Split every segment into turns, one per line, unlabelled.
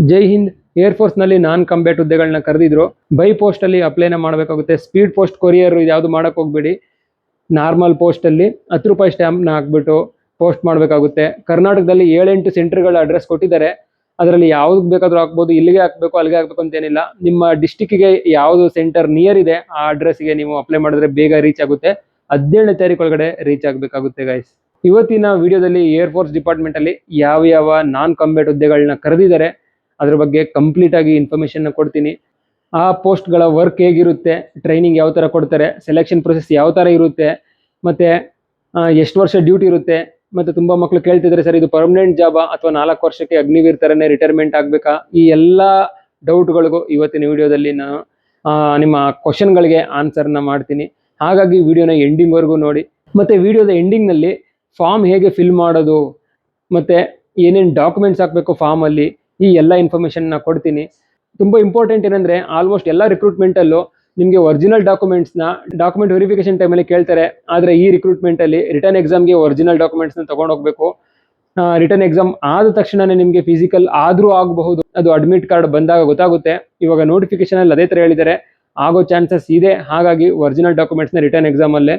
ಜೈ ಹಿಂದ್. ಏರ್ಫೋರ್ಸ್ನಲ್ಲಿ non combat ಹುದ್ದೆಗಳನ್ನ ಕರೆದಿದ್ರು. ಬೈ ಪೋಸ್ಟಲ್ಲಿ ಅಪ್ಲೈನ ಮಾಡಬೇಕಾಗುತ್ತೆ. ಸ್ಪೀಡ್ ಪೋಸ್ಟ್ ಕೊರಿಯರ್ ಯಾವುದು ಮಾಡೋಕೆ ಹೋಗಬೇಡಿ. ನಾರ್ಮಲ್ ಪೋಸ್ಟಲ್ಲಿ 10 ರೂಪಾಯಿ ಸ್ಟ್ಯಾಂಪ್ನ ಹಾಕ್ಬಿಟ್ಟು ಪೋಸ್ಟ್ ಮಾಡಬೇಕಾಗುತ್ತೆ. ಕರ್ನಾಟಕದಲ್ಲಿ 7-8 ಸೆಂಟರ್ಗಳ ಅಡ್ರೆಸ್ ಕೊಟ್ಟಿದ್ದಾರೆ. ಅದರಲ್ಲಿ ಯಾವ್ದು ಬೇಕಾದರೂ ಹಾಕ್ಬೋದು. ಇಲ್ಲಿಗೆ ಹಾಕಬೇಕು ಅಲ್ಲಿಗೆ ಹಾಕಬೇಕು ಅಂತೇನಿಲ್ಲ. ನಿಮ್ಮ ಡಿಸ್ಟಿಕ್ಗೆ ಯಾವುದು ಸೆಂಟರ್ ನಿಯರ್ ಇದೆ ಆ ಅಡ್ರೆಸ್ಗೆ ನೀವು ಅಪ್ಲೈ ಮಾಡಿದ್ರೆ ಬೇಗ ರೀಚ್ ಆಗುತ್ತೆ. 17ನೇ ತಾರೀಕು ಒಳಗಡೆ ರೀಚ್ ಆಗಬೇಕಾಗುತ್ತೆ ಗೈಸ್. ಇವತ್ತಿನ ವಿಡಿಯೋದಲ್ಲಿ ಏರ್ಫೋರ್ಸ್ ಡಿಪಾರ್ಟ್ಮೆಂಟಲ್ಲಿ ಯಾವ ನಾನ್ ಕಂಬ್ಯಾಟ್ ಹುದ್ದೆಗಳನ್ನ ಕರೆದಿದ್ದಾರೆ ಅದ್ರ ಬಗ್ಗೆ ಕಂಪ್ಲೀಟ್ ಆಗಿ ಇನ್ಫಾರ್ಮೇಷನ್ ಕೊಡ್ತೀನಿ. ಆ ಪೋಸ್ಟ್ಗಳ ವರ್ಕ್ ಹೇಗಿರುತ್ತೆ, ಟ್ರೈನಿಂಗ್ ಯಾವ ಥರ ಕೊಡ್ತಾರೆ, ಸೆಲೆಕ್ಷನ್ ಪ್ರೊಸೆಸ್ ಯಾವ ಥರ ಇರುತ್ತೆ, ಮತ್ತು ಎಷ್ಟು ವರ್ಷ ಡ್ಯೂಟಿ ಇರುತ್ತೆ, ಮತ್ತು ತುಂಬ ಮಕ್ಕಳು ಕೇಳ್ತಿದ್ದಾರೆ ಸರ್ ಇದು ಪರ್ಮನೆಂಟ್ ಜಾಬಾ ಅಥವಾ 4 ವರ್ಷಕ್ಕೆ ಅಗ್ನಿವೀರ್ ಥರನೇ ರಿಟೈರ್ಮೆಂಟ್ ಆಗಬೇಕಾ, ಈ ಎಲ್ಲ ಡೌಟ್ಗಳಿಗೂ ಇವತ್ತಿನ ವಿಡಿಯೋದಲ್ಲಿ ನಾನು ನಿಮ್ಮ ಕ್ವಶನ್ಗಳಿಗೆ ಆನ್ಸರ್ನ ಮಾಡ್ತೀನಿ. ಹಾಗಾಗಿ ವಿಡಿಯೋನ ಎಂಡಿಂಗ್ವರೆಗೂ ನೋಡಿ. ಮತ್ತು ವಿಡಿಯೋದ ಎಂಡಿಂಗ್ನಲ್ಲಿ ಫಾರ್ಮ್ ಹೇಗೆ ಫಿಲ್ ಮಾಡೋದು ಮತ್ತು ಏನೇನು ಡಾಕ್ಯುಮೆಂಟ್ಸ್ ಹಾಕಬೇಕು ಫಾರ್ಮಲ್ಲಿ, ಈ ಎಲ್ಲ ಇನ್ಫಾರ್ಮೇಷನ್ನ ಕೊಡ್ತೀನಿ. ತುಂಬ ಇಂಪಾರ್ಟೆಂಟ್ ಏನಂದರೆ ಆಲ್ಮೋಸ್ಟ್ ಎಲ್ಲ ರಿಕ್ರೂಟ್ಮೆಂಟಲ್ಲೂ ನಿಮಗೆ ಒರಿಜಿನಲ್ ಡಾಕ್ಯುಮೆಂಟ್ ವೆರಿಫಿಕೇಶನ್ ಟೈಮಲ್ಲಿ ಕೇಳ್ತಾರೆ. ಆದರೆ ಈ ರಿಕ್ರೂಟ್ಮೆಂಟಲ್ಲಿ ರಿಟರ್ನ್ ಎಕ್ಸಾಮ್ಗೆ ಒರಿಜಿನಲ್ ಡಾಕ್ಯುಮೆಂಟ್ಸ್ನ ತೊಗೊಂಡು ಹೋಗಬೇಕು. ರಿಟರ್ನ್ ಎಕ್ಸಾಮ್ ಆದ ತಕ್ಷಣವೇ ನಿಮಗೆ ಫಿಸಿಕಲ್ ಆದರೂ ಆಗಬಹುದು, ಅದು ಅಡ್ಮಿಟ್ ಕಾರ್ಡ್ ಬಂದಾಗ ಗೊತ್ತಾಗುತ್ತೆ. ಇವಾಗ ನೋಟಿಫಿಕೇಶನಲ್ಲಿ ಅದೇ ಥರ ಹೇಳಿದ್ದಾರೆ, ಆಗೋ ಚಾನ್ಸಸ್ ಇದೆ. ಹಾಗಾಗಿ ಒರಿಜಿನಲ್ ಡಾಕ್ಯುಮೆಂಟ್ಸ್ನ ರಿಟರ್ನ್ ಎಕ್ಸಾಮಲ್ಲೇ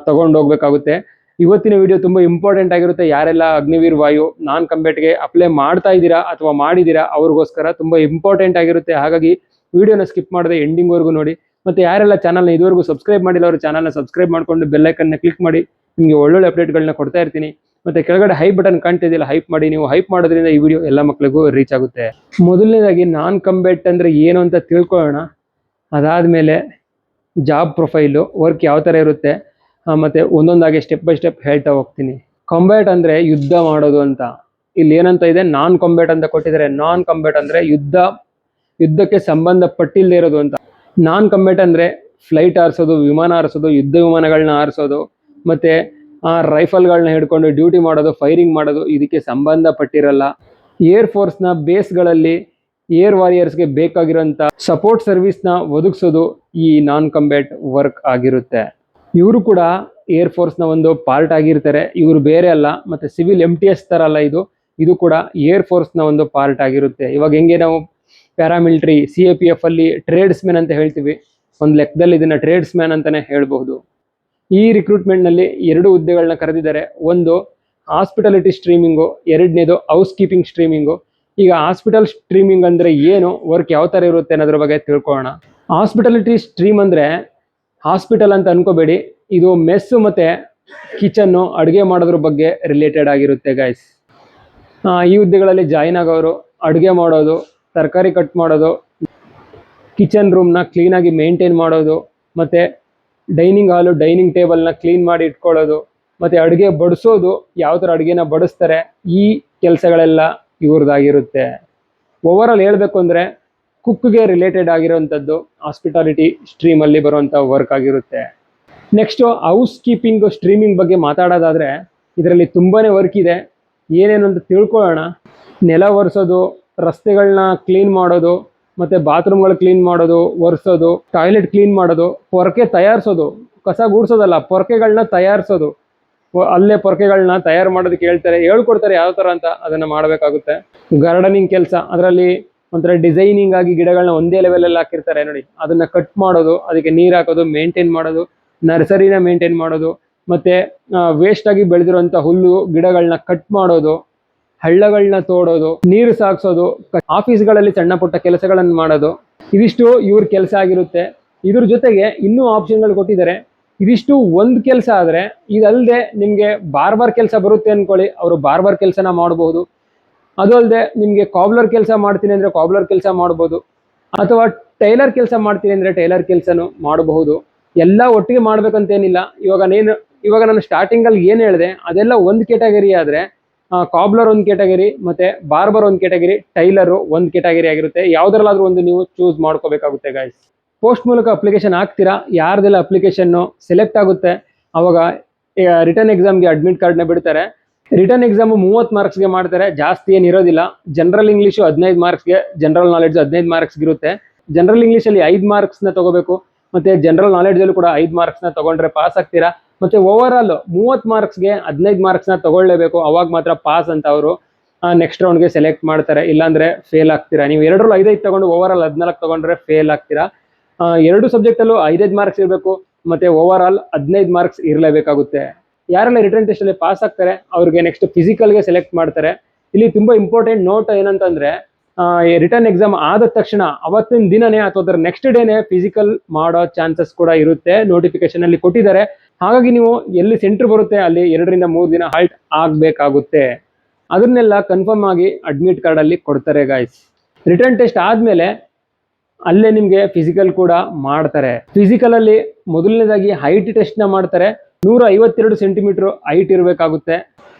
ತೊಗೊಂಡು ಹೋಗಬೇಕಾಗುತ್ತೆ. ಇವತ್ತಿನ ವಿಡಿಯೋ ತುಂಬ ಇಂಪಾರ್ಟೆಂಟ್ ಆಗಿರುತ್ತೆ. ಯಾರೆಲ್ಲ ಅಗ್ನಿವೀರ್ ವಾಯು ನಾನ್ ಕಂಬ್ಯಾಟ್ಗೆ ಅಪ್ಲೈ ಮಾಡ್ತಾ ಇದ್ದೀರಾ ಅಥವಾ ಮಾಡಿದ್ದೀರಾ ಅವ್ರಿಗೋಸ್ಕರ ತುಂಬ ಇಂಪಾರ್ಟೆಂಟ್ ಆಗಿರುತ್ತೆ. ಹಾಗಾಗಿ ವಿಡಿಯೋನ ಸ್ಕಿಪ್ ಮಾಡದೆ ಎಂಡಿಂಗ್ವರೆಗೂ ನೋಡಿ. ಮತ್ತು ಯಾರೆಲ್ಲ ಚಾನಲ್ನ ಇದುವರೆಗೂ ಸಬ್ಸ್ಕ್ರೈಬ್ ಮಾಡಿಲ್ಲ ಅವರು ಚಾನಲ್ನ ಸಬ್ಸ್ಕ್ರೈಬ್ ಮಾಡಿಕೊಂಡು ಬೆಲ್ಲೈಕನ್ನ ಕ್ಲಿಕ್ ಮಾಡಿ. ನಿಮಗೆ ಒಳ್ಳೊಳ್ಳೆ ಅಪ್ಡೇಟ್ಗಳನ್ನ ಕೊಡ್ತಾ ಇರ್ತೀನಿ. ಮತ್ತು ಕೆಳಗಡೆ ಹೈಪ್ ಬಟನ್ ಕಾಣ್ತಿದೆಯಲ್ಲ, ಹೈಪ್ ಮಾಡಿ. ನೀವು ಹೈಪ್ ಮಾಡೋದ್ರಿಂದ ಈ ವಿಡಿಯೋ ಎಲ್ಲ ಮಕ್ಕಳಿಗೂ ರೀಚ್ ಆಗುತ್ತೆ. ಮೊದಲನೇದಾಗಿ ನಾನ್ ಕಂಬ್ಯಾಟ್ ಅಂದರೆ ಏನು ಅಂತ ತಿಳ್ಕೊಳ್ಳೋಣ. ಅದಾದಮೇಲೆ ಜಾಬ್ ಪ್ರೊಫೈಲು, ವರ್ಕ್ ಯಾವ ಥರ ಇರುತ್ತೆ, ಮತ್ತು ಒಂದೊಂದಾಗಿ ಸ್ಟೆಪ್ ಬೈ ಸ್ಟೆಪ್ ಹೇಳ್ತಾ ಹೋಗ್ತೀನಿ. ಕಂಬ್ಯಾಟ್ ಅಂದರೆ ಯುದ್ಧ ಮಾಡೋದು ಅಂತ. ಇಲ್ಲಿ ಏನಂತ ಇದೆ, ನಾನ್ ಕಂಬ್ಯಾಟ್ ಅಂತ ಕೊಟ್ಟಿದ್ದಾರೆ. ನಾನ್ ಕಂಬ್ಯಾಟ್ ಅಂದರೆ ಯುದ್ಧಕ್ಕೆ ಸಂಬಂಧಪಟ್ಟಿಲ್ಲದೆ ಇರೋದು ಅಂತ. ನಾನ್ ಕಂಬ್ಯಾಟ್ ಅಂದರೆ ಫ್ಲೈಟ್ ಹಾರಿಸೋದು, ವಿಮಾನ ಹಾರಿಸೋದು, ಯುದ್ಧ ವಿಮಾನಗಳನ್ನ ಹಾರಿಸೋದು, ಮತ್ತು ರೈಫಲ್ಗಳನ್ನ ಹಿಡ್ಕೊಂಡು ಡ್ಯೂಟಿ ಮಾಡೋದು, ಫೈರಿಂಗ್ ಮಾಡೋದು, ಇದಕ್ಕೆ ಸಂಬಂಧಪಟ್ಟಿರಲ್ಲ. ಏರ್ಫೋರ್ಸ್ನ ಬೇಸ್ಗಳಲ್ಲಿ ಏರ್ ವಾರಿಯರ್ಸ್ಗೆ ಬೇಕಾಗಿರೋಂಥ ಸಪೋರ್ಟ್ ಸರ್ವಿಸ್ನ ಒದಗಿಸೋದು ಈ ನಾನ್ ಕಂಬ್ಯಾಟ್ ವರ್ಕ್ ಆಗಿರುತ್ತೆ. ಇವರು ಕೂಡ ಏರ್ಫೋರ್ಸ್ನ ಒಂದು ಪಾರ್ಟ್ ಆಗಿರ್ತಾರೆ. ಇವರು ಬೇರೆ ಅಲ್ಲ, ಮತ್ತು ಸಿವಿಲ್ MTS ಥರ ಅಲ್ಲ, ಇದು ಕೂಡ ಏರ್ಫೋರ್ಸ್ನ ಒಂದು ಪಾರ್ಟ್ ಆಗಿರುತ್ತೆ. ಇವಾಗ ಹೆಂಗೆ ನಾವು ಪ್ಯಾರಾಮಿಲಿಟ್ರಿ CAPF ಅಲ್ಲಿ ಟ್ರೇಡ್ಸ್ಮ್ಯಾನ್ ಅಂತ ಹೇಳ್ತೀವಿ, ಒಂದು ಲೆಕ್ಕದಲ್ಲಿ ಇದನ್ನು ಟ್ರೇಡ್ಸ್ಮ್ಯಾನ್ ಅಂತಲೇ ಹೇಳ್ಬಹುದು. ಈ ರಿಕ್ರೂಟ್ಮೆಂಟ್ನಲ್ಲಿ 2 ಹುದ್ದೆಗಳನ್ನ ಕರೆದಿದ್ದಾರೆ. ಒಂದು ಹಾಸ್ಪಿಟಾಲಿಟಿ ಸ್ಟ್ರೀಮಿಂಗು, ಎರಡನೇದು ಹೌಸ್ ಕೀಪಿಂಗ್ ಸ್ಟ್ರೀಮಿಂಗು. ಈಗ ಹಾಸ್ಪಿಟಲ್ ಸ್ಟ್ರೀಮಿಂಗ್ ಅಂದರೆ ಏನು, ವರ್ಕ್ ಯಾವ ಥರ ಇರುತ್ತೆ ಅನ್ನೋದ್ರ ಬಗ್ಗೆ ತಿಳ್ಕೊಳ್ಳೋಣ. ಹಾಸ್ಪಿಟಾಲಿಟಿ ಸ್ಟ್ರೀಮ್ ಅಂದರೆ ಹಾಸ್ಪಿಟಲ್ ಅಂತ ಅನ್ಕೋಬೇಡಿ, ಇದು ಮೆಸ್ಸು ಮತ್ತು ಕಿಚನ್ನು, ಅಡುಗೆ ಮಾಡೋದ್ರ ಬಗ್ಗೆ ರಿಲೇಟೆಡ್ ಆಗಿರುತ್ತೆ ಗೈಸ್. ಈ ಹುದ್ದೆಗಳಲ್ಲಿ ಜಾಯಿನ್ ಆಗೋರು ಅಡುಗೆ ಮಾಡೋದು, ತರಕಾರಿ ಕಟ್ ಮಾಡೋದು, ಕಿಚನ್ ರೂಮ್ನ ಕ್ಲೀನಾಗಿ ಮೇಂಟೈನ್ ಮಾಡೋದು, ಮತ್ತು ಡೈನಿಂಗ್ ಹಾಲು, ಡೈನಿಂಗ್ ಟೇಬಲ್ನ ಕ್ಲೀನ್ ಮಾಡಿ ಇಟ್ಕೊಳ್ಳೋದು, ಮತ್ತು ಅಡುಗೆ ಬಡಿಸೋದು, ಯಾವ ಥರ ಅಡುಗೆನ ಬಡಿಸ್ತಾರೆ, ಈ ಕೆಲಸಗಳೆಲ್ಲ ಇವ್ರದ್ದಾಗಿರುತ್ತೆ. ಓವರಾಲ್ ಹೇಳಬೇಕು ಅಂದರೆ ಕುಕ್ಗೆ ರಿಲೇಟೆಡ್ ಆಗಿರೋವಂಥದ್ದು ಹಾಸ್ಪಿಟಾಲಿಟಿ ಸ್ಟ್ರೀಮಲ್ಲಿ ಬರುವಂಥ ವರ್ಕ್ ಆಗಿರುತ್ತೆ. ನೆಕ್ಸ್ಟು ಹೌಸ್ ಕೀಪಿಂಗ್ ಸ್ಟ್ರೀಮಿಂಗ್ ಬಗ್ಗೆ ಮಾತಾಡೋದಾದರೆ ಇದರಲ್ಲಿ ತುಂಬಾ ವರ್ಕ್ ಇದೆ. ಏನೇನು ಅಂತ ತಿಳ್ಕೊಳ್ಳೋಣ. ನೆಲ ಒರೆಸೋದು, ರಸ್ತೆಗಳನ್ನ ಕ್ಲೀನ್ ಮಾಡೋದು, ಮತ್ತು ಬಾತ್ರೂಮ್ಗಳು ಕ್ಲೀನ್ ಮಾಡೋದು, ಒರೆಸೋದು, ಟಾಯ್ಲೆಟ್ ಕ್ಲೀನ್ ಮಾಡೋದು, ಪೊರಕೆ ತಯಾರಿಸೋದು, ಕಸ ಗೂಡಿಸೋದಲ್ಲ, ಪೊರಕೆಗಳನ್ನ ತಯಾರಿಸೋದು. ಅಲ್ಲೇ ಪೊರಕೆಗಳನ್ನ ತಯಾರು ಮಾಡೋದಕ್ಕೆ ಹೇಳ್ಕೊಡ್ತಾರೆ ಯಾವ ಥರ ಅಂತ, ಅದನ್ನು ಮಾಡಬೇಕಾಗುತ್ತೆ. ಗಾರ್ಡನಿಂಗ್ ಕೆಲಸ, ಅದರಲ್ಲಿ ಒಂಥರ ಡಿಸೈನಿಂಗ್ ಆಗಿ ಗಿಡಗಳನ್ನ ಒಂದೇ ಲೆವೆಲಲ್ಲಿ ಹಾಕಿರ್ತಾರೆ ನೋಡಿ, ಅದನ್ನು ಕಟ್ ಮಾಡೋದು, ಅದಕ್ಕೆ ನೀರು ಹಾಕೋದು, ಮೇಂಟೈನ್ ಮಾಡೋದು, ನರ್ಸರಿನ ಮೇಂಟೈನ್ ಮಾಡೋದು, ಮತ್ತು ವೇಸ್ಟಾಗಿ ಬೆಳೆದಿರುವಂಥ ಹುಲ್ಲು ಗಿಡಗಳನ್ನ ಕಟ್ ಮಾಡೋದು, ಹಳ್ಳಗಳನ್ನ ತೋಡೋದು, ನೀರು ಸಾಗಿಸೋದು, ಆಫೀಸ್ಗಳಲ್ಲಿ ಸಣ್ಣ ಪುಟ್ಟ ಕೆಲಸಗಳನ್ನು ಮಾಡೋದು, ಇದಿಷ್ಟು ಇವ್ರ ಕೆಲಸ ಆಗಿರುತ್ತೆ. ಇದ್ರ ಜೊತೆಗೆ ಇನ್ನೂ ಆಪ್ಷನ್ಗಳು ಕೊಟ್ಟಿದ್ದಾರೆ. ಇದಿಷ್ಟು ಒಂದು ಕೆಲಸ ಆದರೆ, ಇದಲ್ಲದೆ ನಿಮಗೆ ಬಾರ್ಬರ್ ಕೆಲಸ ಬರುತ್ತೆ ಅಂದ್ಕೊಳ್ಳಿ, ಅವರು ಬಾರ್ಬರ್ ಕೆಲಸನ ಮಾಡಬಹುದು. ಅದು ಅಲ್ಲದೆ ನಿಮಗೆ ಕಾಬ್ಲರ್ ಕೆಲಸ ಮಾಡ್ತೀನಿ ಅಂದರೆ ಕಾಬ್ಲರ್ ಕೆಲಸ ಮಾಡ್ಬೋದು, ಅಥವಾ ಟೈಲರ್ ಕೆಲಸ ಮಾಡ್ತೀನಿ ಅಂದರೆ ಟೈಲರ್ ಕೆಲಸನೂ ಮಾಡಬಹುದು. ಎಲ್ಲ ಒಟ್ಟಿಗೆ ಮಾಡ್ಬೇಕಂತೇನಿಲ್ಲ. ಇವಾಗ ನಾನು ಸ್ಟಾರ್ಟಿಂಗಲ್ಲಿ ಏನು ಹೇಳಿದೆ ಅದೆಲ್ಲ ಒಂದು ಕ್ಯಾಟಗರಿ ಆದರೆ, ಕಾಬ್ಲರ್ ಒಂದು ಕ್ಯಾಟಗರಿ, ಮತ್ತು ಬಾರ್ಬರ್ ಒಂದು ಕ್ಯಾಟಗರಿ, ಟೈಲರು ಒಂದು ಕ್ಯಾಟಗರಿ ಆಗಿರುತ್ತೆ. ಯಾವುದರಲ್ಲಾದರೂ ಒಂದು ನೀವು ಚೂಸ್ ಮಾಡ್ಕೋಬೇಕಾಗುತ್ತೆ ಗೈಸ್. ಪೋಸ್ಟ್ ಮೂಲಕ ಅಪ್ಲಿಕೇಶನ್ ಹಾಕ್ತೀರಾ, ಯಾರ್ದೆಲ್ಲ ಅಪ್ಲಿಕೇಶನ್ನು ಸೆಲೆಕ್ಟ್ ಆಗುತ್ತೆ ಅವಾಗ ರಿಟರ್ನ್ ಎಕ್ಸಾಮ್ಗೆ ಅಡ್ಮಿಟ್ ಕಾರ್ಡ್ನ ಬಿಡ್ತಾರೆ. ರಿಟರ್ನ್ ಎಕ್ಸಾಮು 30 ಮಾರ್ಕ್ಸ್ಗೆ ಮಾಡ್ತಾರೆ, ಜಾಸ್ತಿ ಏನಿರೋದಿಲ್ಲ. ಜನರಲ್ ಇಂಗ್ಲೀಷು 15 ಮಾರ್ಕ್ಸ್ಗೆ, ಜನರಲ್ ನಾಲೆಡ್ಜ್ 15 ಮಾರ್ಕ್ಸ್ಗೆ ಇರುತ್ತೆ. ಜನರಲ್ ಇಂಗ್ಲೀಷಲ್ಲಿ 5 ಮಾರ್ಕ್ಸ್ನ ತೊಗೋಬೇಕು, ಮತ್ತು ಜನರಲ್ ನಾಲೆಡ್ಜಲ್ಲೂ ಕೂಡ 5 ಮಾರ್ಕ್ಸ್ನ ತೊಗೊಂಡ್ರೆ ಪಾಸ್ ಆಗ್ತೀರಾ. ಮತ್ತು ಓವರ್ ಆಲ್ 30 ಮಾರ್ಕ್ಸ್ಗೆ 15 ಮಾರ್ಕ್ಸ್ನ ತೊಗೊಳ್ಳೇಬೇಕು, ಅವಾಗ ಮಾತ್ರ ಪಾಸ್ ಅಂತ ಅವರು ನೆಕ್ಸ್ಟ್ ರೌಂಡ್ಗೆ ಸೆಲೆಕ್ಟ್ ಮಾಡ್ತಾರೆ, ಇಲ್ಲಾಂದ್ರೆ ಫೇಲ್ ಆಗ್ತೀರಾ. ನೀವು 2ರಲ್ಲಿ 5 ತಗೊಂಡು ಓವರ್ ಆಲ್ 14 ತಗೊಂಡ್ರೆ ಫೇಲ್ ಆಗ್ತೀರಾ. 2 ಸಬ್ಜೆಕ್ಟಲ್ಲೂ 5 ಮಾರ್ಕ್ಸ್ ಇರಬೇಕು, ಮತ್ತೆ ಓವರ್ ಆಲ್ 15 ಮಾರ್ಕ್ಸ್ ಇರಲೇಬೇಕಾಗುತ್ತೆ. ಯಾರೆಲ್ಲ ರಿಟರ್ನ್ ಟೆಸ್ಟ್ ಅಲ್ಲಿ ಪಾಸ್ ಆಗ್ತಾರೆ ಅವ್ರಿಗೆ ನೆಕ್ಸ್ಟ್ ಫಿಸಿಕಲ್ಗೆ ಸೆಲೆಕ್ಟ್ ಮಾಡ್ತಾರೆ. ಇಲ್ಲಿ ತುಂಬಾ ಇಂಪಾರ್ಟೆಂಟ್ ನೋಟ್ ಏನಂತಂದ್ರೆ, ರಿಟರ್ನ್ ಎಕ್ಸಾಮ್ ಆದ ತಕ್ಷಣ ಅವತ್ತಿನ ದಿನನೇ ಅಥವಾ ಅದರ ನೆಕ್ಸ್ಟ್ ಡೇನೆ ಫಿಸಿಕಲ್ ಮಾಡೋ ಚಾನ್ಸಸ್ ಕೂಡ ಇರುತ್ತೆ, ನೋಟಿಫಿಕೇಶನ್ ಅಲ್ಲಿ ಕೊಟ್ಟಿದ್ದಾರೆ. ಹಾಗಾಗಿ ನೀವು ಎಲ್ಲಿ ಸೆಂಟರ್ ಬರುತ್ತೆ ಅಲ್ಲಿ 2ರಿಂದ 3 ದಿನ ಹಾಲ್ಟ್ ಆಗಬೇಕಾಗುತ್ತೆ. ಅದನ್ನೆಲ್ಲ ಕನ್ಫರ್ಮ್ ಆಗಿ ಅಡ್ಮಿಟ್ ಕಾರ್ಡ್ ಅಲ್ಲಿ ಕೊಡ್ತಾರೆ ಗೈಸ್. ರಿಟರ್ನ್ ಟೆಸ್ಟ್ ಆದ್ಮೇಲೆ ಅಲ್ಲೇ ನಿಮ್ಗೆ ಫಿಸಿಕಲ್ ಕೂಡ ಮಾಡ್ತಾರೆ. ಫಿಸಿಕಲ್ ಅಲ್ಲಿ ಮೊದಲನೇದಾಗಿ ಹೈಟ್ ಟೆಸ್ಟ್ ನ ಮಾಡ್ತಾರೆ. 152 ಸೆಂಟಿಮೀಟರ್ ಹೈಟ್ ಇರಬೇಕಾಗುತ್ತೆ.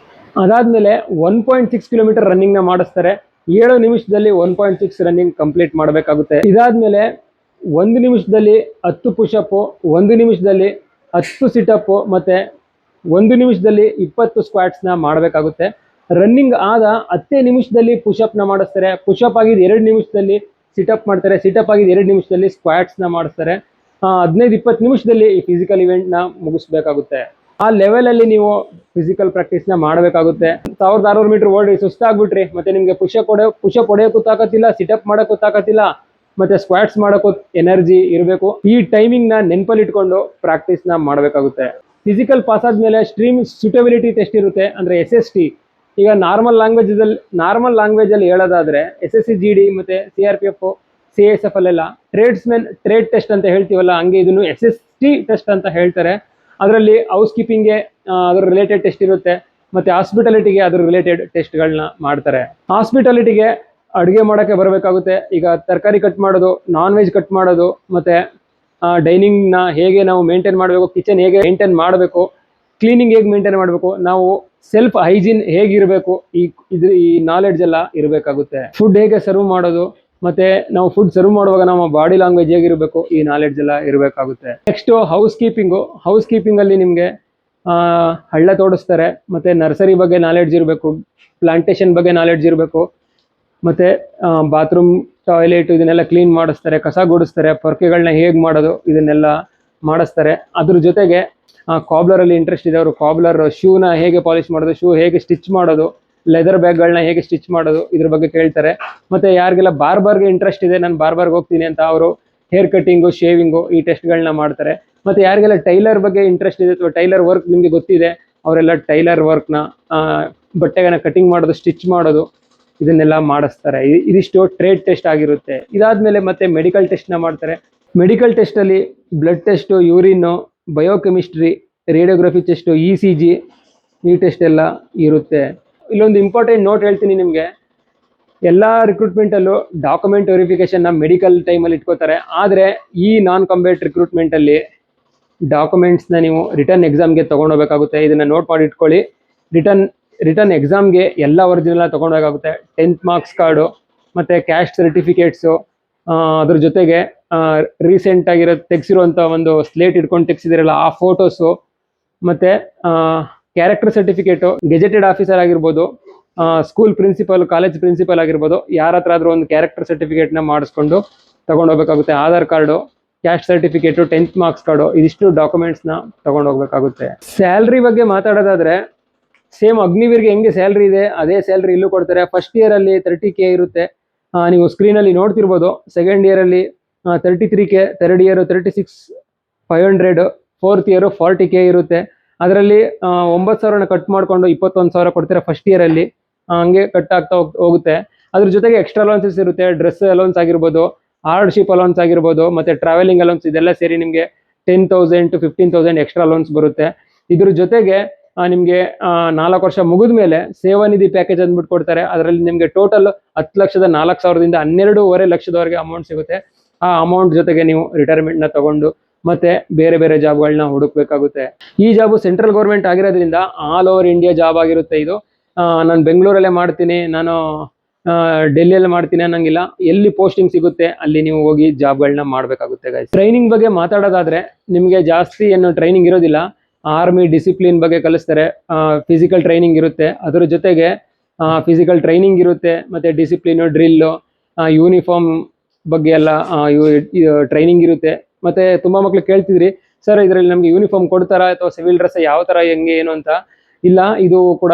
ಅದಾದ್ಮೇಲೆ 1.6 ಕಿಲೋಮೀಟರ್ ರನ್ನಿಂಗ್ ನ ಮಾಡಿಸ್ತಾರೆ. 7 ನಿಮಿಷದಲ್ಲಿ 1.6 ರನ್ನಿಂಗ್ ಕಂಪ್ಲೀಟ್ ಮಾಡಬೇಕಾಗುತ್ತೆ. ಇದಾದ್ಮೇಲೆ 1 ನಿಮಿಷದಲ್ಲಿ 10 ಪುಷಪ್, 1 ನಿಮಿಷದಲ್ಲಿ 10 ಸಿಟಪ್ ಮತ್ತೆ 1 ನಿಮಿಷದಲ್ಲಿ 20 ಸ್ಕ್ವಾಟ್ಸ್ ನ ಮಾಡಬೇಕಾಗುತ್ತೆ. ರನ್ನಿಂಗ್ ಆದ 10 ನಿಮಿಷದಲ್ಲಿ ಪುಷಪ್ ನ ಮಾಡಿಸ್ತಾರೆ. ಪುಷಪ್ ಆಗಿದ್ದು 2 ನಿಮಿಷದಲ್ಲಿ ಸಿಟಪ್ ಮಾಡ್ತಾರೆ. ಸಿಟಪ್ ಆಗಿದ್ದು 2 ನಿಮಿಷದಲ್ಲಿ ಸ್ಕ್ವಾಟ್ಸ್ ನ ಮಾಡಿಸ್ತಾರೆ. 15-20 ನಿಮಿಷದಲ್ಲಿ ಈ ಫಿಸಿಕಲ್ ಇವೆಂಟ್ ನ ಮುಗಿಸ್ಬೇಕಾಗುತ್ತೆ. ಆ ಲೆವೆಲ್ ಅಲ್ಲಿ ನೀವು ಫಿಸಿಕಲ್ ಪ್ರಾಕ್ಟೀಸ್ ನ ಮಾಡಬೇಕಾಗುತ್ತೆ. 1600 ಮೀಟರ್ ಓಡಿ ಸುಸ್ತಾಗ್ಬಿಟ್ರಿ, ಮತ್ತೆ ನಿಮ್ಗೆ ಪುಷಪ್ ಹೊಡೆಯೋಕ್ಕೂ ತಾಕತ್ತಿಲ್ಲ, ಸಿಟಪ್ ಮಾಡೋಕ್ಕೂ ತಾಕತ್ತಿಲ್ಲ, ಮತ್ತೆ ಸ್ಕ್ವಾಟ್ಸ್ ಮಾಡೋಕ್ಕೂ ಎನರ್ಜಿ ಇರಬೇಕು. ಈ ಟೈಮಿಂಗ್ ನ ನೆನಪಲ್ಲಿ ಇಟ್ಕೊಂಡು ಪ್ರಾಕ್ಟೀಸ್ ನ ಮಾಡಬೇಕಾಗುತ್ತೆ. ಫಿಸಿಕಲ್ ಪಾಸ್ ಆದ್ಮೇಲೆ ಸ್ಟ್ರೀಮ್ ಸೂಟಬಿಲಿಟಿ ಟೆಸ್ಟ್ ಇರುತ್ತೆ, ಅಂದ್ರೆ SST. ಈಗ ನಾರ್ಮಲ್ ಲ್ಯಾಂಗ್ವೇಜ್ ಅಲ್ಲಿ ಹೇಳೋದಾದ್ರೆ SSC GD ಮತ್ತೆ CRPF CSF ಅಲ್ಲೆಲ್ಲ ಟ್ರೇಡ್ ಟೆಸ್ಟ್ ಅಂತ ಹೇಳ್ತೀವಲ್ಲ, ಹಂಗೆ ಇದನ್ನು SST ಟೆಸ್ಟ್ ಅಂತ ಹೇಳ್ತಾರೆ. ಅದರಲ್ಲಿ ಹೌಸ್ ಕೀಪಿಂಗ್ಗೆ ಅದ್ರ ರಿಲೇಟೆಡ್ ಟೆಸ್ಟ್ ಇರುತ್ತೆ, ಮತ್ತೆ ಹಾಸ್ಪಿಟಾಲಿಟಿಗೆ ಅದ್ರ ರಿಲೇಟೆಡ್ ಟೆಸ್ಟ್ಗಳನ್ನ ಮಾಡ್ತಾರೆ. ಹಾಸ್ಪಿಟಾಲಿಟಿಗೆ ಅಡುಗೆ ಮಾಡೋಕ್ಕೆ ಬರಬೇಕಾಗುತ್ತೆ. ಈಗ ತರಕಾರಿ ಕಟ್ ಮಾಡೋದು, ನಾನ್ ವೆಜ್ ಕಟ್ ಮಾಡೋದು, ಮತ್ತೆ ಡೈನಿಂಗ್ ನ ಹೇಗೆ ನಾವು ಮೇಂಟೈನ್ ಮಾಡಬೇಕು, ಕಿಚನ್ ಹೇಗೆ ಮೇಂಟೈನ್ ಮಾಡಬೇಕು, ಕ್ಲೀನಿಂಗ್ ಹೇಗೆ ಮೇಂಟೈನ್ ಮಾಡಬೇಕು, ನಾವು ಸೆಲ್ಫ್ ಹೈಜೀನ್ ಹೇಗಿರಬೇಕು, ಈ ನಾಲೆಡ್ಜ್ ಎಲ್ಲ ಇರಬೇಕಾಗುತ್ತೆ. ಫುಡ್ ಹೇಗೆ ಸರ್ವ್ ಮಾಡೋದು, ಮತ್ತೆ ನಾವು ಫುಡ್ ಸರ್ವ್ ಮಾಡುವಾಗ ನಮ್ಮ ಬಾಡಿ ಲ್ಯಾಂಗ್ವೇಜ್ ಹೇಗಿರಬೇಕು, ಈ ನಾಲೆಡ್ಜ್ ಎಲ್ಲ ಇರಬೇಕಾಗುತ್ತೆ. ನೆಕ್ಸ್ಟ್ ಹೌಸ್ ಕೀಪಿಂಗ್ ಅಲ್ಲಿ ನಿಮ್ಗೆ ಹಳ್ಳ ತೋಡಿಸ್ತಾರೆ, ಮತ್ತೆ ನರ್ಸರಿ ಬಗ್ಗೆ ನಾಲೆಡ್ಜ್ ಇರಬೇಕು, ಪ್ಲಾಂಟೇಶನ್ ಬಗ್ಗೆ ನಾಲೆಡ್ಜ್ ಇರಬೇಕು, ಮತ್ತೆ ಬಾತ್ರೂಮ್ ಟಾಯ್ಲೆಟ್ ಇದನ್ನೆಲ್ಲ ಕ್ಲೀನ್ ಮಾಡಿಸ್ತಾರೆ, ಕಸ ಗುಡಿಸ್ತಾರೆ, ಪೊರ್ಕೆಗಳನ್ನ ಹೇಗೆ ಮಾಡೋದು ಇದನ್ನೆಲ್ಲ ಮಾಡಿಸ್ತಾರೆ. ಅದ್ರ ಜೊತೆಗೆ ಕಾಬ್ಲರ್ ಅಲ್ಲಿ ಇಂಟ್ರೆಸ್ಟ್ ಇದೆ ಅವರು ಕಾಬ್ಲರ್ ಶೂನ ಹೇಗೆ ಪಾಲಿಶ್ ಮಾಡೋದು, ಶೂ ಹೇಗೆ ಸ್ಟಿಚ್ ಮಾಡೋದು, ಲೆದರ್ ಬ್ಯಾಗ್ಗಳನ್ನ ಹೇಗೆ ಸ್ಟಿಚ್ ಮಾಡೋದು ಇದ್ರ ಬಗ್ಗೆ ಕೇಳ್ತಾರೆ. ಮತ್ತೆ ಯಾರಿಗೆಲ್ಲ ಬಾರ್ಬರ್ಗೆ ಇಂಟ್ರೆಸ್ಟ್ ಇದೆ, ನಾನು ಬಾರ್ಬರ್ಗೆ ಹೋಗ್ತೀನಿ ಅಂತ ಅವರು ಹೇರ್ ಕಟ್ಟಿಂಗು, ಶೇವಿಂಗು ಈ ಟೆಸ್ಟ್ಗಳನ್ನ ಮಾಡ್ತಾರೆ. ಮತ್ತೆ ಯಾರಿಗೆಲ್ಲ ಟೈಲರ್ ಬಗ್ಗೆ ಇಂಟ್ರೆಸ್ಟ್ ಇದೆ ಅಥವಾ ಟೈಲರ್ ವರ್ಕ್ ನಿಮಗೆ ಗೊತ್ತಿದೆ, ಅವರೆಲ್ಲ ಟೈಲರ್ ವರ್ಕ್ನ ಬಟ್ಟೆಗಳನ್ನ ಕಟಿಂಗ್ ಮಾಡೋದು, ಸ್ಟಿಚ್ ಮಾಡೋದು ಇದನ್ನೆಲ್ಲ ಮಾಡಿಸ್ತಾರೆ. ಇದಿಷ್ಟು ಟ್ರೇಡ್ ಟೆಸ್ಟ್ ಆಗಿರುತ್ತೆ. ಇದಾದ್ಮೇಲೆ ಮತ್ತೆ ಮೆಡಿಕಲ್ ಟೆಸ್ಟ್ನ ಮಾಡ್ತಾರೆ. ಮೆಡಿಕಲ್ ಟೆಸ್ಟಲ್ಲಿ blood test, urine, biochemistry, radiography test, ECG ಈ ಟೆಸ್ಟ್ ಎಲ್ಲ ಇರುತ್ತೆ. ಇಲ್ಲೊಂದು ಇಂಪಾರ್ಟೆಂಟ್ ನೋಟ್ ಹೇಳ್ತೀನಿ ನಿಮಗೆ, ಎಲ್ಲ ರಿಕ್ರೂಟ್ಮೆಂಟಲ್ಲೂ ಡಾಕ್ಯುಮೆಂಟ್ ವೆರಿಫಿಕೇಶನ್ನ ಮೆಡಿಕಲ್ ಟೈಮಲ್ಲಿ ಇಟ್ಕೋತಾರೆ. ಆದರೆ ಈ ನಾನ್ ಕಾಂಬ್ಯಾಟ್ ರಿಕ್ರೂಟ್ಮೆಂಟಲ್ಲಿ ಡಾಕ್ಯುಮೆಂಟ್ಸ್ನ ನೀವು ರಿಟರ್ನ್ ಎಕ್ಸಾಮ್ಗೆ ತೊಗೊಂಡೋಗ್ಬೇಕಾಗುತ್ತೆ. ಇದನ್ನು ನೋಟ್ ಮಾಡಿ ಇಟ್ಕೊಳ್ಳಿ. ರಿಟರ್ನ್ ಎಕ್ಸಾಮ್ಗೆ ಎಲ್ಲ ಒರಿಜಿನಲ್ ತೊಗೊಂಡೋಗಾಗುತ್ತೆ. 10th ಮಾರ್ಕ್ಸ್ ಕಾರ್ಡು, ಮತ್ತು ಕ್ಯಾಸ್ಟ್ ಸರ್ಟಿಫಿಕೇಟ್ಸು, ಅದ್ರ ಜೊತೆಗೆ ರೀಸೆಂಟ್ ಆಗಿರೋ ತೆಗೆಸಿರುವಂಥ ಒಂದು ಸ್ಲೇಟ್ ಇಟ್ಕೊಂಡು ತೆಗೆಸಿದಿರಲ್ಲ ಆ ಫೋಟೋಸು, ಮತ್ತು ಕ್ಯಾರೆಕ್ಟರ್ ಸರ್ಟಿಫಿಕೇಟು, ಗೆಜೆಟೆಡ್ ಆಫೀಸರ್ ಆಗಿರ್ಬೋದು, ಸ್ಕೂಲ್ ಪ್ರಿನ್ಸಿಪಲ್, ಕಾಲೇಜ್ ಪ್ರಿನ್ಸಿಪಲ್ ಆಗಿರ್ಬೋದು, ಯಾರ ಹತ್ರ ಆದರೂ ಒಂದು ಕ್ಯಾರೆಕ್ಟರ್ ಸರ್ಟಿಫಿಕೇಟ್ನ ಮಾಡಿಸ್ಕೊಂಡು ತೊಗೊಂಡೋಗ್ಬೇಕಾಗುತ್ತೆ. Aadhaar card, caste certificate, 10th marks card, ಇದಿಷ್ಟು ಡಾಕ್ಯುಮೆಂಟ್ಸ್ನ ತೊಗೊಂಡೋಗ್ಬೇಕಾಗುತ್ತೆ. ಸ್ಯಾಲ್ರಿ ಬಗ್ಗೆ ಮಾತಾಡೋದಾದರೆ ಸೇಮ್ ಅಗ್ನಿವೀರ್ಗೆ ಹೆಂಗೆ ಸ್ಯಾಲ್ರಿ ಇದೆ ಅದೇ ಸ್ಯಾಲ್ರಿ ಇಲ್ಲೂ ಕೊಡ್ತಾರೆ. ಫಸ್ಟ್ ಇಯರಲ್ಲಿ 30K ಇರುತ್ತೆ, ನೀವು ಸ್ಕ್ರೀನಲ್ಲಿ ನೋಡ್ತಿರ್ಬೋದು. ಸೆಕೆಂಡ್ ಇಯರಲ್ಲಿ 33K, third year 36,500, fourth year 40K ಇರುತ್ತೆ. ಅದರಲ್ಲಿ 9,000ನ ಕಟ್ ಮಾಡಿಕೊಂಡು 21,000 ಕೊಡ್ತಾರೆ ಫಸ್ಟ್ ಇಯರಲ್ಲಿ. ಹಂಗೆ ಕಟ್ ಆಗ್ತಾ ಹೋಗುತ್ತೆ. ಅದ್ರ ಜೊತೆಗೆ ಎಕ್ಸ್ಟ್ರಾ ಅಲೌನ್ಸಸ್ ಇರುತ್ತೆ, ಡ್ರೆಸ್ ಅಲೌನ್ಸ್ ಆಗಿರ್ಬೋದು, ಹಾರ್ಡ್ಶಿಪ್ ಅಲೌನ್ಸ್ ಆಗಿರ್ಬೋದು, ಮತ್ತು ಟ್ರಾವೆಲಿಂಗ್ ಅಲೌನ್ಸ್, ಇದೆಲ್ಲ ಸೇರಿ ನಿಮಗೆ 10,000 to 15,000 ಎಕ್ಸ್ಟ್ರಾ ಅಲೌನ್ಸ್ ಬರುತ್ತೆ. ಇದ್ರ ಜೊತೆಗೆ ನಿಮಗೆ 4 ವರ್ಷ ಮುಗಿದ ಮೇಲೆ ಸೇವಾ ನಿಧಿ ಪ್ಯಾಕೇಜ್ ಅಂದ್ಬಿಟ್ಟು ಕೊಡ್ತಾರೆ. ಅದರಲ್ಲಿ ನಿಮಗೆ ಟೋಟಲ್ 10,04,000ದಿಂದ 12.5 ಲಕ್ಷದವರೆಗೆ ಅಮೌಂಟ್ ಸಿಗುತ್ತೆ. ಆ ಅಮೌಂಟ್ ಜೊತೆಗೆ ನೀವು ರಿಟೈರ್ಮೆಂಟ್ನ ತಗೊಂಡು ಮತ್ತೆ ಬೇರೆ ಬೇರೆ ಜಾಬ್ಗಳನ್ನ ಹುಡುಕ್ಬೇಕಾಗುತ್ತೆ. ಈ ಜಾಬು ಸೆಂಟ್ರಲ್ ಗೌರ್ಮೆಂಟ್ ಆಗಿರೋದ್ರಿಂದ ಆಲ್ ಓವರ್ ಇಂಡಿಯಾ ಜಾಬ್ ಆಗಿರುತ್ತೆ ಇದು. ನಾನು ಬೆಂಗಳೂರಲ್ಲೇ ಮಾಡ್ತೀನಿ, ನಾನು ಡೆಲ್ಲಿಯಲ್ಲಿ ಮಾಡ್ತೀನಿ ಅನ್ನಂಗಿಲ್ಲ. ಎಲ್ಲಿ ಪೋಸ್ಟಿಂಗ್ ಸಿಗುತ್ತೆ ಅಲ್ಲಿ ನೀವು ಹೋಗಿ ಜಾಬ್ಗಳನ್ನ ಮಾಡಬೇಕಾಗುತ್ತೆ ಗೈಸ್. ಟ್ರೈನಿಂಗ್ ಬಗ್ಗೆ ಮಾತಾಡೋದಾದ್ರೆ ನಿಮಗೆ ಜಾಸ್ತಿ ಏನು ಟ್ರೈನಿಂಗ್ ಇರೋದಿಲ್ಲ. ಆರ್ಮಿ ಡಿಸಿಪ್ಲಿನ್ ಬಗ್ಗೆ ಕಲಿಸ್ತಾರೆ, ಫಿಸಿಕಲ್ ಟ್ರೈನಿಂಗ್ ಇರುತ್ತೆ, ಅದರ ಜೊತೆಗೆ ಫಿಸಿಕಲ್ ಟ್ರೈನಿಂಗ್ ಇರುತ್ತೆ, ಮತ್ತೆ ಡಿಸಿಪ್ಲಿನು, ಡ್ರಿಲ್ಲು, ಯೂನಿಫಾರ್ಮ್ ಬಗ್ಗೆ ಎಲ್ಲ ಟ್ರೈನಿಂಗ್ ಇರುತ್ತೆ. ಮತ್ತೆ ತುಂಬಾ ಮಕ್ಳು ಕೇಳ್ತಿದ್ರಿ, ಸರ್ ಇದರಲ್ಲಿ ನಮಗೆ ಯೂನಿಫಾರ್ಮ್ ಕೊಡ್ತಾರಾ ಅಥವಾ ಸಿವಿಲ್ ಡ್ರೆಸ್ ಯಾವ ತರ ಹೆಂಗೆ ಏನು ಅಂತ. ಇಲ್ಲ ಇದು ಕೂಡ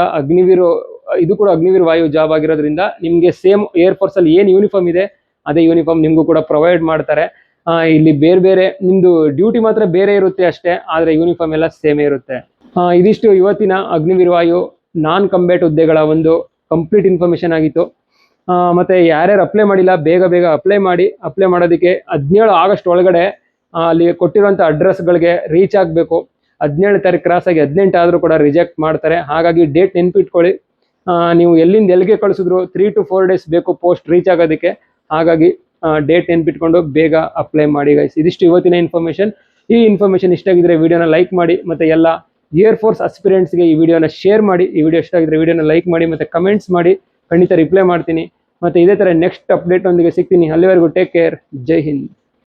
ಅಗ್ನಿವೀರ್ ವಾಯು ಜಾಬ್ ಆಗಿರೋದ್ರಿಂದ ನಿಮಗೆ ಸೇಮ್ ಏರ್ಫೋರ್ಸ್ ಅಲ್ಲಿ ಏನು ಯೂನಿಫಾರ್ಮ್ ಇದೆ ಅದೇ ಯೂನಿಫಾರ್ಮ್ ನಿಮಗೂ ಕೂಡ ಪ್ರೊವೈಡ್ ಮಾಡ್ತಾರೆ. ಇಲ್ಲಿ ಬೇರೆ ಬೇರೆ ನಿಮ್ದು ಡ್ಯೂಟಿ ಮಾತ್ರ ಬೇರೆ ಇರುತ್ತೆ ಅಷ್ಟೇ, ಆದರೆ ಯೂನಿಫಾರ್ಮ್ ಎಲ್ಲ ಸೇಮೇ ಇರುತ್ತೆ. ಇದಿಷ್ಟು ಇವತ್ತಿನ ಅಗ್ನಿವೀರ್ ವಾಯು ನಾನ್ ಕಂಬ್ಯಾಟ್ ಹುದ್ದೆಗಳ ಒಂದು ಕಂಪ್ಲೀಟ್ ಇನ್ಫಾರ್ಮೇಶನ್ ಆಗಿತ್ತು. ಮತ್ತೆ ಯಾರ್ಯಾರು ಅಪ್ಲೈ ಮಾಡಿಲ್ಲ ಬೇಗ ಅಪ್ಲೈ ಮಾಡೋದಕ್ಕೆ 17 ಆಗಸ್ಟ್ ಒಳಗಡೆ ಅಲ್ಲಿ ಕೊಟ್ಟಿರುವಂಥ ಅಡ್ರೆಸ್ಗಳಿಗೆ ರೀಚ್ ಆಗಬೇಕು. 17 ತಾರೀಕು ಕ್ರಾಸ್ ಆಗಿ 18 ಆದರೂ ಕೂಡ ರಿಜೆಕ್ಟ್ ಮಾಡ್ತಾರೆ. ಹಾಗಾಗಿ ಡೇಟ್ ನೆನ್ಪಿಟ್ಕೊಳ್ಳಿ. ನೀವು ಎಲ್ಲಿಂದ ಎಲ್ಲಿಗೆ ಕಳಿಸಿದ್ರು 3 to 4 ಡೇಸ್ ಬೇಕು ಪೋಸ್ಟ್ ರೀಚ್ ಆಗೋದಕ್ಕೆ. ಹಾಗಾಗಿ ಡೇಟ್ ನೆನ್ಪಿಟ್ಕೊಂಡು ಬೇಗ ಅಪ್ಲೈ ಮಾಡಿ ಗೈಸ್. ಇದಿಷ್ಟು ಇವತ್ತಿನ ಇನ್ಫಾರ್ಮೇಶನ್. ಈ ಇನ್ಫಾರ್ಮೇಶನ್ ಇಷ್ಟ ಆಗಿದ್ರೆ ವಿಡಿಯೋನ ಲೈಕ್ ಮಾಡಿ, ಮತ್ತೆ ಎಲ್ಲ ಏರ್ಫೋರ್ಸ್ ಅಸ್ಪಿರೆಂಟ್ಸ್ಗೆ ಈ ವಿಡಿಯೋನ ಶೇರ್ ಮಾಡಿ. ಈ ವಿಡಿಯೋ ಇಷ್ಟ ಆಗಿದ್ರೆ ವಿಡಿಯೋನ ಲೈಕ್ ಮಾಡಿ ಮತ್ತೆ ಕಮೆಂಟ್ಸ್ ಮಾಡಿ, ಖಂಡಿತ ರಿಪ್ಲೈ ಮಾಡ್ತೀನಿ. ಮತ್ತೆ ಇದೇ ಥರ ನೆಕ್ಸ್ಟ್ ಅಪ್ಡೇಟ್ ಒಂದಿಗೆ ಸಿಗ್ತೀನಿ. ಅಲ್ಲಿವರೆಗೂ ಟೇಕ್ ಕೇರ್. ಜೈ ಹಿಂದ್.